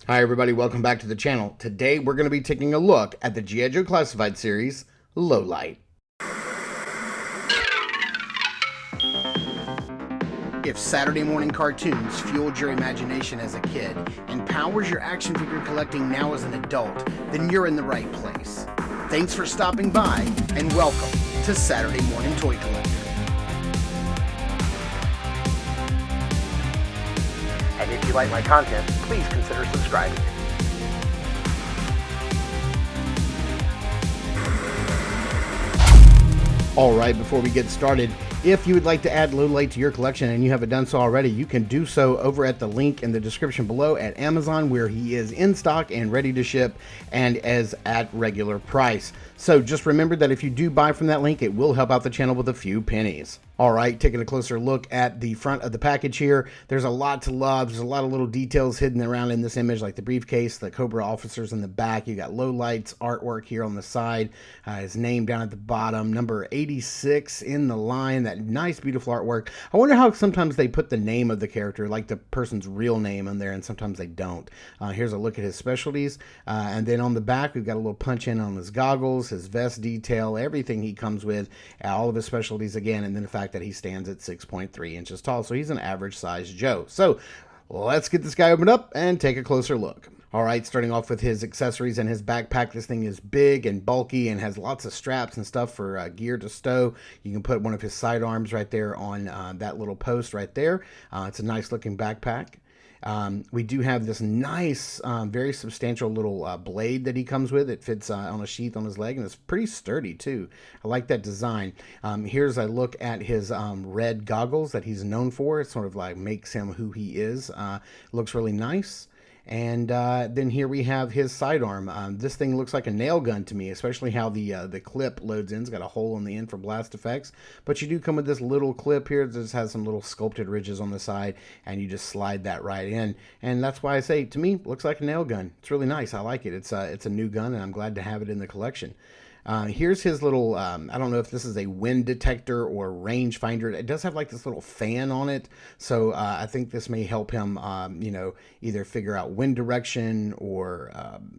Hi everybody, welcome back to the channel. Today we're going to be taking a look at the G.I. Joe Classified series, Lowlight. If Saturday morning cartoons fueled your imagination as a kid and powers your action figure collecting now as an adult, then you're in the right place. Thanks for stopping by and welcome to Saturday Morning Toy Collector. And if you like my content, please consider subscribing. Alright, before we get started, if you would like to add Lowlight to your collection and you haven't done so already, you can do so over at the link in the description below at Amazon, where he is in stock and ready to ship and as at regular price. So just remember that if you do buy from that link, it will help out the channel with a few pennies. All right, taking a closer look at the front of the package here, there's a lot to love. There's a lot of little details hidden around in this image, like the briefcase, the Cobra officers in the back. You got Lowlight's artwork here on the side, his name down at the bottom, number 86 in the line, that nice, beautiful artwork. I wonder how sometimes they put the name of the character, like the person's real name in there, and sometimes they don't. Here's a look at his specialties, and then on the back, we've got a little punch in on his goggles, his vest detail, everything he comes with, all of his specialties again, and then the fact that he stands at 6.3 inches tall, so he's an average size Joe. So let's get this guy opened up and take a closer look. All right, starting off with his accessories and his backpack. This thing is big and bulky and has lots of straps and stuff for gear to stow. You can put one of his sidearms right there on that little post right there. It's a nice looking backpack. We do have this nice, very substantial little blade that he comes with. It fits on a sheath on his leg, and it's pretty sturdy too. I like that design. Here's a look at his red goggles that he's known for. It sort of like makes him who he is. Looks really nice. And then here we have his sidearm. This thing looks like a nail gun to me, especially how the clip loads in. It's got a hole in the end for blast effects. But you do come with this little clip here that just has some little sculpted ridges on the side, and you just slide that right in. And that's why I say, to me, looks like a nail gun. It's really nice. I like it. It's a new gun, and I'm glad to have it in the collection. Here's his little, I don't know if this is a wind detector or range finder. It does have like this little fan on it. So I think this may help him, either figure out wind direction or,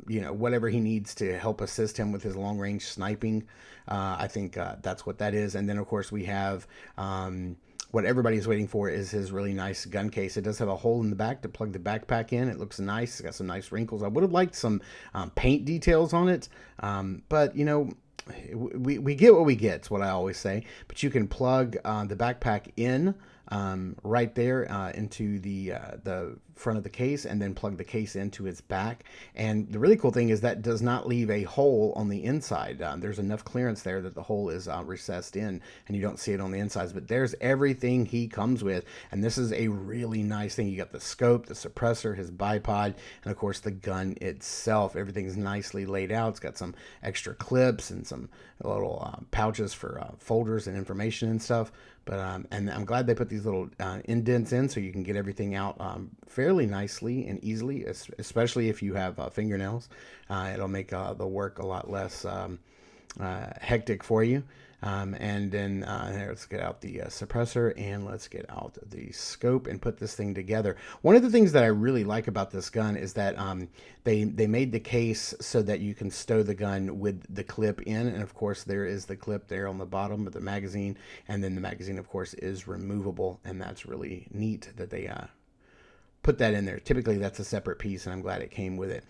whatever he needs to help assist him with his long range sniping. I think that's what that is. And then, of course, we have what everybody's waiting for is his really nice gun case. It does have a hole in the back to plug the backpack in. It looks nice. It's got some nice wrinkles. I would have liked some paint details on it, but we get what we get. It's what I always say. But you can plug the backpack in right there into the front of the case, and then plug the case into its back. And the really cool thing is that does not leave a hole on the inside. There's enough clearance there that the hole is recessed in, and you don't see it on the insides. But there's everything he comes with, and this is a really nice thing. You got the scope, the suppressor, his bipod, and of course the gun itself. Everything's nicely laid out. It's got some extra clips and some little pouches for folders and information and stuff. But and I'm glad they put these little indents in so you can get everything out fairly nicely and easily, especially if you have fingernails. It'll make the work a lot less hectic for you. And then let's get out the suppressor, and let's get out the scope and put this thing together. One of the things that I really like about this gun is that they made the case so that you can stow the gun with the clip in, and of course there is the clip there on the bottom of the magazine, and then the magazine of course is removable, and that's really neat that they put that in there. Typically that's a separate piece, and I'm glad it came with it.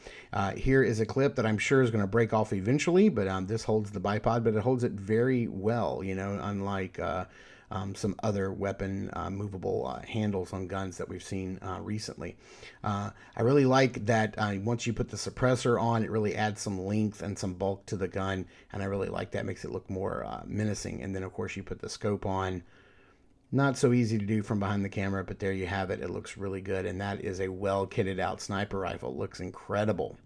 Here is a clip that I'm sure is going to break off eventually, but this holds the bipod, but it holds it very well, unlike some other weapon movable handles on guns that we've seen recently. I really like that once you put the suppressor on, it really adds some length and some bulk to the gun, and I really like that. Makes it look more menacing. And then of course you put the scope on. Not so easy to do from behind the camera, but there you have it. It looks really good, and that is a well-kitted out sniper rifle. It looks incredible.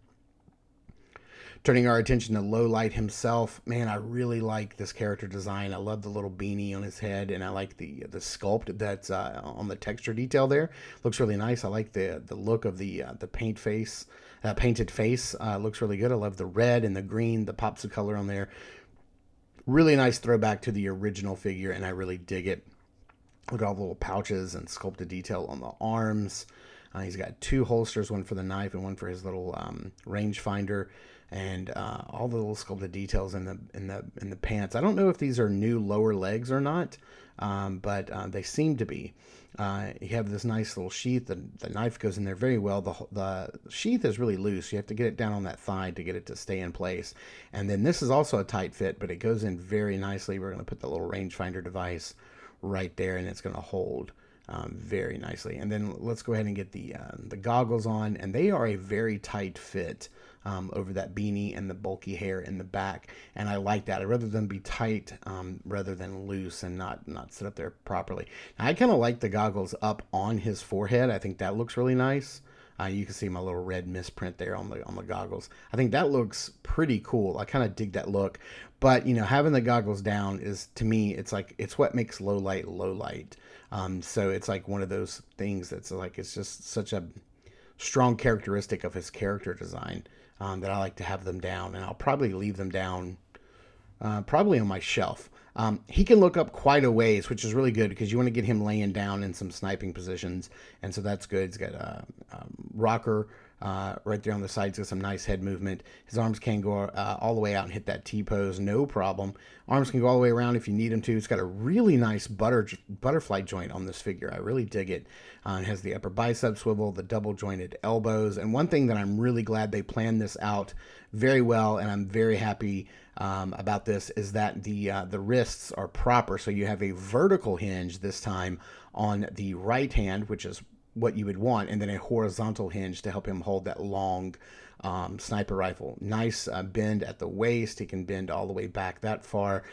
Turning our attention to Lowlight himself, man, I really like this character design. I love the little beanie on his head, and I like the sculpt that's on the texture detail there. Looks really nice. I like the look of the painted face. Looks really good. I love the red and the green, the pops of color on there. Really nice throwback to the original figure, and I really dig it. Look at all the little pouches and sculpted detail on the arms. He's got 2 holsters, one for the knife and one for his little rangefinder, and all the little sculpted details in the pants. I don't know if these are new lower legs or not, but they seem to be. You have this nice little sheath. The knife goes in there very well. The sheath is really loose. You have to get it down on that thigh to get it to stay in place. And then this is also a tight fit, but it goes in very nicely. We're going to put the little rangefinder device right there, and it's going to hold very nicely. And then let's go ahead and get the goggles on, and they are a very tight fit over that beanie and the bulky hair in the back, and I like that. I'd rather them be tight rather than loose and not sit up there properly. Now, I kind of like the goggles up on his forehead. I think that looks really nice. You can see my little red misprint there on the goggles. I think that looks pretty cool. I kind of dig that look. But, you know, having the goggles down is, to me, it's what makes low light low light. So it's like one of those things that's like, it's just such a strong characteristic of his character design that I like to have them down. And I'll probably leave them down probably on my shelf. He can look up quite a ways, which is really good because you want to get him laying down in some sniping positions. And so that's good. He's got a rocker right there on the side. He's got some nice head movement. His arms can go all the way out and hit that T-pose, no problem. Arms can go all the way around if you need them to. It's got a really nice butterfly joint on this figure. I really dig it. It has the upper bicep swivel, the double jointed elbows. And one thing that I'm really glad they planned this out very well, and I'm very happy about this, is that the wrists are proper. So you have a vertical hinge this time on the right hand, which is what you would want, and then a horizontal hinge to help him hold that long sniper rifle. Nice bend at the waist. He can bend all the way back that far.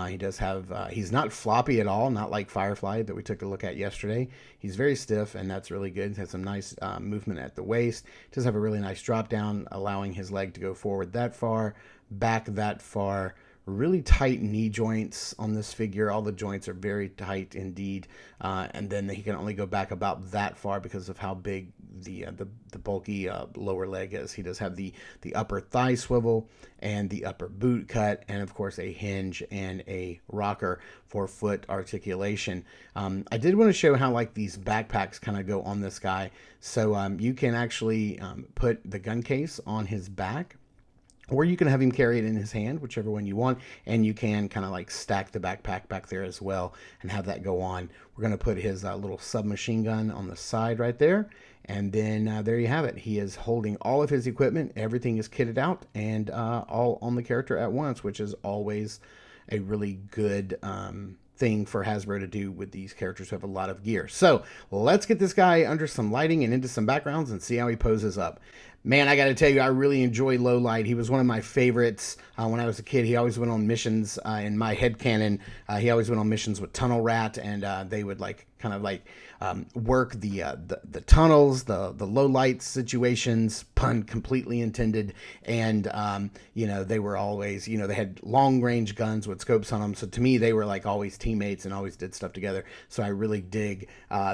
He does have, he's not floppy at all, not like Firefly that we took a look at yesterday. He's very stiff, and that's really good. He has some nice movement at the waist. Does have a really nice drop down, allowing his leg to go forward that far, back that far. Really tight knee joints on this figure. All the joints are very tight indeed, and then he can only go back about that far because of how big the bulky lower leg is. He does have the upper thigh swivel and the upper boot cut, and of course a hinge and a rocker for foot articulation. I did want to show how like these backpacks kind of go on this guy. So you can actually put the gun case on his back, or you can have him carry it in his hand, whichever one you want, and you can kind of like stack the backpack back there as well and have that go on. We're going to put his little submachine gun on the side right there, and then there you have it. He is holding all of his equipment. Everything is kitted out and all on the character at once, which is always a really good thing for Hasbro to do with these characters who have a lot of gear. So let's get this guy under some lighting and into some backgrounds and see how he poses up. Man, I got to tell you, I really enjoy Low Light. He was one of my favorites when I was a kid. He always went on missions in my headcanon. He always went on missions with Tunnel Rat, and they would like kind of like work the tunnels, the low light situations, pun completely intended. And you know, they were always, you know, they had long range guns with scopes on them. So to me, they were like always teammates and always did stuff together. So I really dig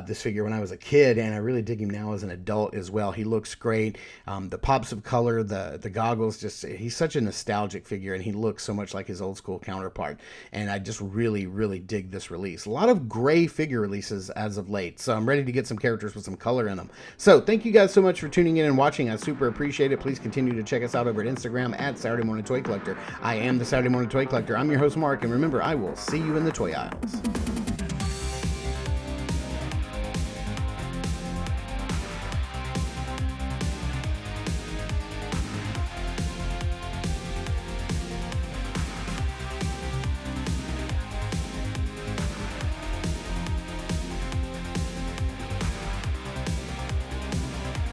this figure when I was a kid, and I really dig him now as an adult as well. He looks great. The pops of color, the goggles, just, he's such a nostalgic figure, and he looks so much like his old school counterpart. And I just really, really dig this release. A lot of gray figure releases as of late, so I'm ready to get some characters with some color in them. So thank you guys so much for tuning in and watching. I super appreciate it. Please continue to check us out over at Instagram at Saturday Morning Toy Collector. I am the Saturday Morning Toy Collector. I'm your host, Mark, and remember, I will see you in the toy aisles.